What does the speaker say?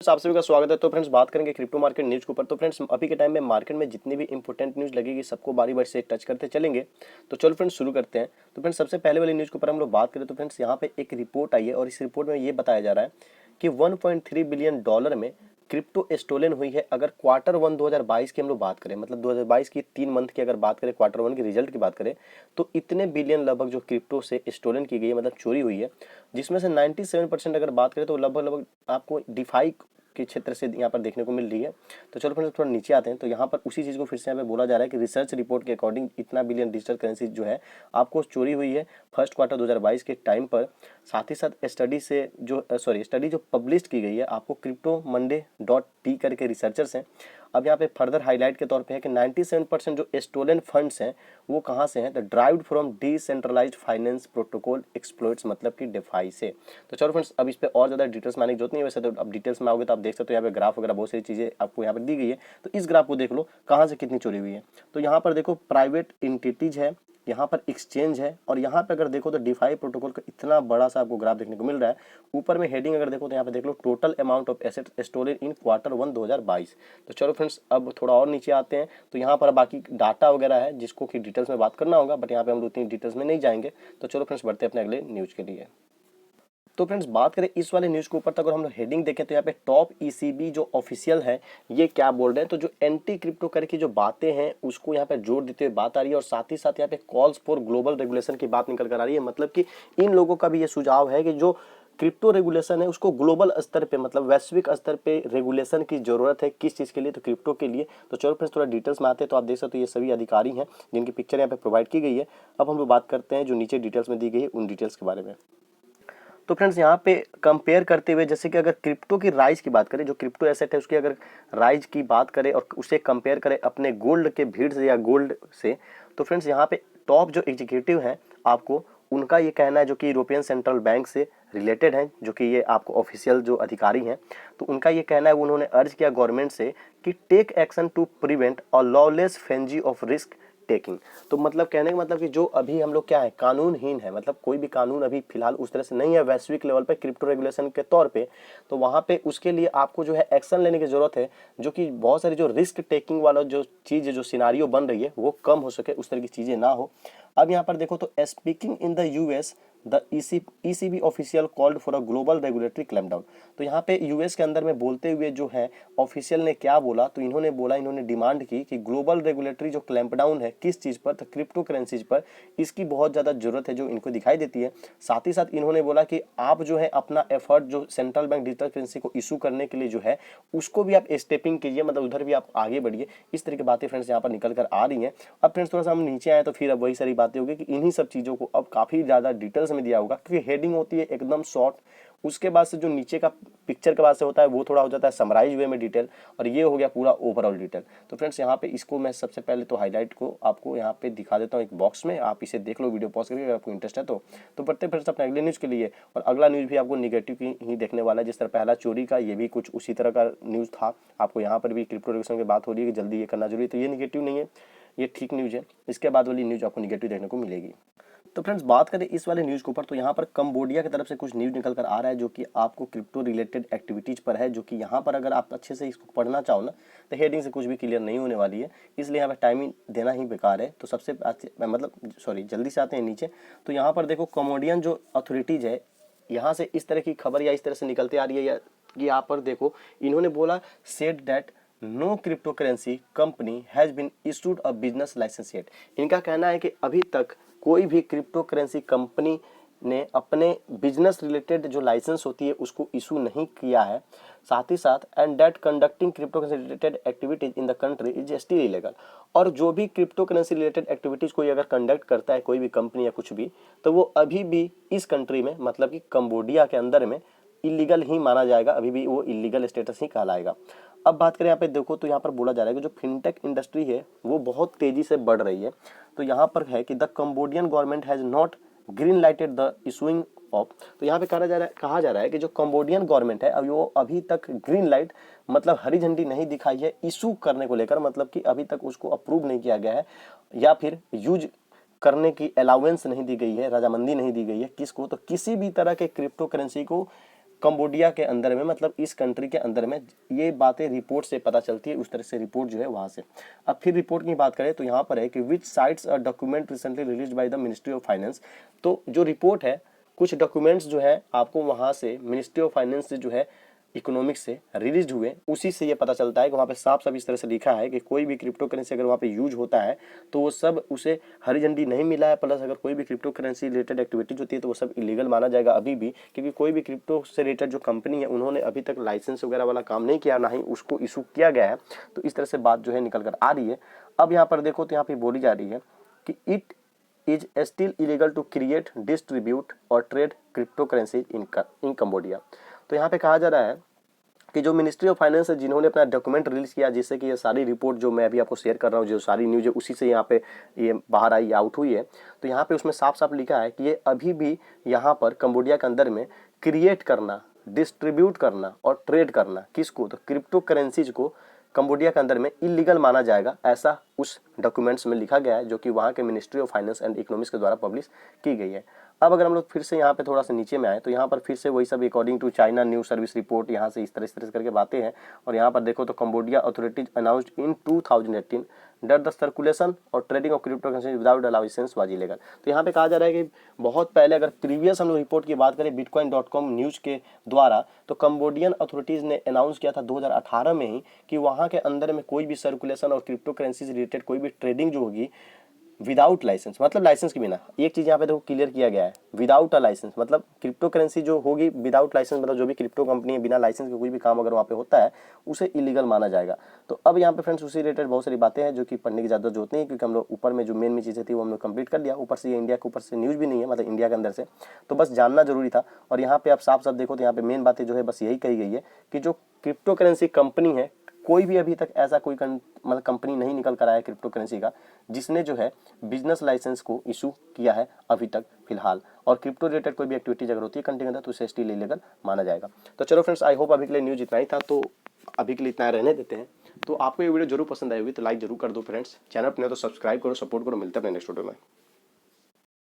Friends आप सभी का स्वागत है। तो फ्रेंड्स बात करेंगे क्रिप्टो मार्केट न्यूज़ के ऊपर। तो फ्रेंड्स अभी के टाइम में मार्केट में जितनी भी इंपॉर्टेंट न्यूज़ लगेगी सबको बारी बारी से टच करते चलेंगे। तो चलो फ्रेंड्स शुरू करते हैं। तो फ्रेंड्स सबसे पहले वाली न्यूज़ के ऊपर हम लोग बात करें तो फ्रेंड्स यहाँ पे एक रिपोर्ट आई है और इस रिपोर्ट में ये बताया जा रहा है कि 1.3 बिलियन डॉलर में क्रिप्टो स्टोलन हुई है। अगर क्वार्टर वन 2022 की हम लोग बात करें, मतलब 2022 की 3 मंथ की अगर बात करें, क्वार्टर वन की रिजल्ट की बात करें, तो इतने बिलियन लगभग जो क्रिप्टो से स्टोलन की गई है, मतलब चोरी हुई है, जिसमें से 97% अगर बात करें तो लगभग लगभग आपको डिफाई के क्षेत्र से यहाँ पर देखने को मिल रही है। तो चलो फ्रेंड्स थोड़ा नीचे आते हैं। तो यहाँ पर उसी चीज़ को फिर से यहाँ पे बोला जा रहा है कि रिसर्च रिपोर्ट के अकॉर्डिंग इतना बिलियन डिजिटल करेंसी जो है आपको चोरी हुई है फर्स्ट क्वार्टर 2022 के टाइम पर। साथ ही साथ स्टडी जो पब्लिश की गई है आपको क्रिप्टो मंडे डॉट टी करके रिसर्चर्स हैं। अब यहाँ पे फर्दर हाईलाइट के तौर पे है कि 97% जो स्टोलन फंड्स हैं वो कहाँ से हैं, तो derived from decentralized finance protocol exploits, मतलब कि डेफाई से। तो चलो फ्रेंड्स अब इस पे और ज़्यादा डिटेल्स में आने की जरूरत नहीं है। वैसे तो अब डिटेल्स में आओगे तो आप देख सकते हो यहाँ पे ग्राफ वगैरह बहुत सारी चीज़ें आपको यहाँ पर दी गई है। तो इस ग्राफ को देख लो कहाँ से कितनी चोरी हुई है। तो यहाँ पर देखो प्राइवेट इंटिटीज है, यहाँ पर एक्सचेंज है, और यहाँ पे अगर देखो तो डिफाई प्रोटोकॉल का इतना बड़ा सा आपको ग्राफ देखने को मिल रहा है। ऊपर में हेडिंग अगर देखो तो यहाँ पे देख लो total amount of asset stolen in quarter one 2022। तो चलो फ्रेंड्स अब थोड़ा और नीचे आते हैं। तो यहाँ पर बाकी डाटा वगैरह है जिसको कि डिटेल्स में बात करना होगा, बट यहाँ पे हम उतनी डिटेल्स में नहीं जाएंगे। तो चलो फ्रेंड्स बढ़ते हैं अपने अगले न्यूज़ के लिए। तो फ्रेंड्स बात करें इस वाले न्यूज़ के ऊपर, तो अगर हम लोग हेडिंग देखें तो यहाँ पे टॉप ईसीबी जो ऑफिशियल है ये क्या बोल रहे हैं, तो जो एंटी क्रिप्टो करे की जो बातें हैं उसको यहाँ पे जोर देते हुए बात आ रही है। और साथ ही साथ यहाँ पे कॉल्स फॉर ग्लोबल रेगुलेशन की बात निकल कर आ रही है। मतलब कि इन लोगों का भी ये सुझाव है कि जो क्रिप्टो रेगुलेशन है उसको ग्लोबल स्तर पे, मतलब वैश्विक स्तर पे रेगुलेशन की जरूरत है। किस चीज़ के लिए, तो क्रिप्टो के लिए। तो चलो फ्रेंड्स थोड़ा डिटेल्स में आते हैं। तो आप देख सकते हो ये सभी अधिकारी हैं जिनकी पिक्चर यहाँ पे प्रोवाइड की गई है। अब हम लोग बात करते हैं जो नीचे डिटेल्स में दी गई है उन डिटेल्स के बारे में। तो फ्रेंड्स यहाँ पे कंपेयर करते हुए, जैसे कि अगर क्रिप्टो की राइज की बात करें, जो क्रिप्टो एसेट है उसकी अगर राइज की बात करें और उसे कंपेयर करें अपने गोल्ड के भीड़ से या गोल्ड से, तो फ्रेंड्स यहाँ पे टॉप जो एग्जीक्यूटिव हैं आपको उनका ये कहना है, जो कि यूरोपियन सेंट्रल बैंक से रिलेटेड हैं, जो कि ये आपको ऑफिशियल जो अधिकारी हैं, तो उनका ये कहना है, उन्होंने अर्ज किया गवर्नमेंट से कि take action to prevent a lawless frenzy of risk taking. तो मतलब कहने का मतलब कि जो अभी हम लोग क्या है, कानूनहीन है, मतलब कोई भी कानून अभी फिलहाल उस तरह से नहीं है वैश्विक लेवल पे क्रिप्टो रेगुलेशन के तौर पे। तो वहाँ पे उसके लिए आपको जो है एक्शन लेने की जरूरत है, जो कि बहुत सारी जो रिस्क टेकिंग वाला जो चीज़ जो सिनारियो बन रही है वो कम हो सके, उस तरह की चीज़ें ना हो। अब यहाँ पर देखो तो speaking in the US the ECB official called for a global regulatory clampdown. तो यहाँ पे यूएस के अंदर में बोलते हुए जो है ऑफिशियल ने क्या बोला, तो इन्होंने डिमांड की कि ग्लोबल रेगुलेटरी जो क्लैम्पडाउन है किस चीज़ पर, तो क्रिप्टो करेंसीज पर, इसकी बहुत ज़्यादा जरूरत है जो इनको दिखाई देती है। साथ ही साथ इन्होंने बोला कि आप जो है अपना एफर्ट जो सेंट्रल बैंक डिजिटल करेंसी को इशू करने के लिए जो है उसको भी आप स्टेपिंग कीजिए, मतलब उधर भी आप आगे बढ़िए। इस तरह की बातें फ्रेंड्स यहाँ पर निकल कर आ रही हैं। अब फ्रेंड्स थोड़ा सा हम नीचे आए तो फिर अब वही सारी बातें होगी कि इन्हीं सब चीज़ों को अब काफ़ी ज़्यादा डिटेल्स में दिया होगा, क्योंकि हेडिंग होती है एकदम शॉर्ट, उसके बाद से जो नीचे का पिक्चर के बाद से होता है वो थोड़ा हो जाता है समराइज वे में डिटेल, और ये हो गया पूरा ओवरऑल डिटेल। तो फ्रेंड्स यहाँ पे इसको मैं सबसे पहले तो हाईलाइट को आपको यहाँ पे दिखा देता हूँ एक बॉक्स में, आप इसे देख लो वीडियो पॉज करके अगर आपको इंटरेस्ट है तो बढ़ते फ्रेंड्स अपने अगले न्यूज़ के लिए। और अगला न्यूज़ भी आपको निगेटिव की ही देखने वाला है। जिस तरह पहला चोरी का, ये भी कुछ उसी तरह का न्यूज़ था। आपको यहाँ पर भी क्रिप्टो रेगुलेशन की बात हो रही है कि जल्दी ये करना जरूरी है, तो ये निगेटिव नहीं है, ये ठीक न्यूज़ है। इसके बाद वाली न्यूज़ आपको निगेटिव देखने को मिलेगी। तो फ्रेंड्स बात करें इस वाले न्यूज़ के ऊपर, तो यहाँ पर कंबोडिया की तरफ से कुछ न्यूज़ निकल कर आ रहा है जो कि आपको क्रिप्टो रिलेटेड एक्टिविटीज़ पर है, जो कि यहाँ पर अगर आप अच्छे से इसको पढ़ना चाहो ना तो हेडिंग से कुछ भी क्लियर नहीं होने वाली है, इसलिए यहाँ पर टाइमिंग देना ही बेकार है। तो सबसे जल्दी से आते हैं नीचे। तो यहाँ पर देखो कम्बोडियन जो अथॉरिटीज़ है यहाँ से इस तरह की खबर या इस तरह से निकलती आ रही है, या यहाँ पर देखो इन्होंने बोला said that no crypto currency company has been issued a business licence yet. इनका कहना है कि अभी तक कोई भी क्रिप्टो करेंसी कंपनी ने अपने बिजनेस रिलेटेड जो लाइसेंस होती है उसको इशू नहीं किया है। साथ ही साथ and that conducting crypto currency related activities in the country is still illegal. और जो भी क्रिप्टो करेंसी रिलेटेड एक्टिविटीज कोई अगर कंडक्ट करता है कोई भी कंपनी या कुछ भी, तो वो अभी भी इस कंट्री में, मतलब कि कंबोडिया के अंदर में इलीगल ही माना जाएगा, अभी भी वो इलीगल स्टेटस ही कहलाएगा। अब बात करें यहाँ पे देखो तो यहाँ पर बोला जा रहा है कि जो फिनटेक इंडस्ट्री है वो बहुत तेजी से बढ़ रही है। तो यहाँ पर है कि the Cambodian government has not green lighted the issuing of. तो यहाँ पे कहा जा रहा है कि जो कंबोडियन गवर्नमेंट है अभी वो अभी तक ग्रीन लाइट, मतलब हरी झंडी नहीं दिखाई है इशू करने को लेकर, मतलब कि अभी तक उसको अप्रूव नहीं किया गया है या फिर यूज करने की अलाउंस नहीं दी गई है, रजामंदी नहीं दी गई है किसको, तो किसी भी तरह के क्रिप्टो करेंसी को कंबोडिया के अंदर में, मतलब इस कंट्री के अंदर में ये बातें रिपोर्ट से पता चलती है। उस तरह से रिपोर्ट जो है वहाँ से। अब फिर रिपोर्ट की बात करें तो यहाँ पर है कि which cites a document recently released by the ministry of finance. तो जो रिपोर्ट है, कुछ डॉक्यूमेंट्स जो है आपको वहाँ से मिनिस्ट्री ऑफ फाइनेंस से जो है इकोनॉमिक्स से रिलीज हुए, उसी से ये पता चलता है कि वहाँ पे साफ साफ इस तरह से लिखा है कि कोई भी क्रिप्टो करेंसी अगर वहाँ पे यूज होता है तो वो सब उसे हरी झंडी नहीं मिला है। प्लस अगर कोई भी क्रिप्टो करेंसी रिलेटेड एक्टिविटीज होती है तो वो सब इलीगल माना जाएगा अभी भी, क्योंकि कोई भी क्रिप्टो से रिलेटेड जो कंपनी है उन्होंने अभी तक लाइसेंस वगैरह वाला काम नहीं किया, ना ही उसको इशू किया गया है। तो इस तरह से बात जो है निकल कर आ रही है। अब यहाँ पर देखो तो यहाँ पे बोली जा रही है कि it is still illegal to create, distribute और trade cryptocurrency in Cambodia. तो यहाँ पे कहा जा रहा है कि जो मिनिस्ट्री ऑफ फाइनेंस है जिन्होंने अपना डॉक्यूमेंट रिलीज किया, जिससे कि ये सारी रिपोर्ट जो मैं अभी आपको शेयर कर रहा हूँ, जो सारी न्यूज़ है उसी से यहाँ पे ये बाहर आई, आउट हुई है। तो यहाँ पे उसमें साफ साफ लिखा है कि ये अभी भी यहाँ पर कंबोडिया के अंदर में क्रिएट करना, डिस्ट्रीब्यूट करना और ट्रेड करना किसको, तो क्रिप्टो करेंसीज को कंबोडिया के अंदर में इलीगल माना जाएगा, ऐसा उस डॉक्यूमेंट्स में लिखा गया है जो कि वहाँ के ministry of finance and economics के द्वारा पब्लिश की गई है। अब अगर हम लोग फिर से यहाँ पे थोड़ा सा नीचे में आए तो यहाँ पर फिर से वही सब according to China news service report, यहाँ से इस तरह से करके बातें हैं। और यहाँ पर देखो तो Cambodia authorities announced in 2018 that the circulation और trading of cryptocurrency without a licence was illegal. तो यहाँ पे कहा जा रहा है कि बहुत पहले, अगर प्रीवियस हम लोग रिपोर्ट की बात करें bitcoin.com न्यूज़ के द्वारा, तो कंबोडियन अथॉरिटीज़ ने अनाउंस किया था 2018 में ही कि वहाँ के अंदर में कोई भी सर्कुलेशन और क्रिप्टो करेंसी से रिलेटेड कोई भी ट्रेडिंग जो होगी विदाउट लाइसेंस, मतलब लाइसेंस के बिना, एक चीज़ यहाँ पे देखो क्लियर किया गया है, विदाउट अ लाइसेंस, मतलब क्रिप्टो करेंसी जो होगी विदाउट लाइसेंस, मतलब जो भी क्रिप्टो कंपनी है बिना लाइसेंस के कोई भी काम अगर वहाँ पे होता है उसे इलीगल माना जाएगा। तो अब यहाँ पे फ्रेंड्स उसी रिलेटेड बहुत सारी बातें हैं जो कि पढ़ने की ज़्यादा जरूरत नहीं है, क्योंकि हम लोग ऊपर में जो मेन चीज़ें थी वो हम लोग कंप्लीट कर लिया। ऊपर से ये इंडिया के ऊपर से न्यूज़ भी नहीं है, मतलब इंडिया के अंदर से, तो बस जानना जरूरी था। और यहाँ पे आप साफ साफ देखो तो यहाँ पे मेन बातें जो है बस यही कही गई है कि जो क्रिप्टो करेंसी कंपनी है, कोई भी अभी तक ऐसा कोई मतलब कंपनी नहीं निकल कर आया है क्रिप्टो करेंसी का जिसने जो है बिजनेस लाइसेंस को इशू किया है अभी तक फिलहाल। और क्रिप्टो रिलेटेड कोई भी एक्टिविटीज अगर होती है कंट्री के अंदर तो उसे स्टिल इलीगल माना जाएगा। तो चलो फ्रेंड्स, आई होप अभी के लिए न्यूज़ इतना ही था, तो अभी के लिए इतना रहने देते हैं। तो आपको ये वीडियो जरूर पसंद आई होगी तो लाइक जरूर कर दो फ्रेंड्स, चैनल पर नहीं तो सब्सक्राइब करो, सपोर्ट करो। मिलते हैं अपने नेक्स्ट वीडियो में।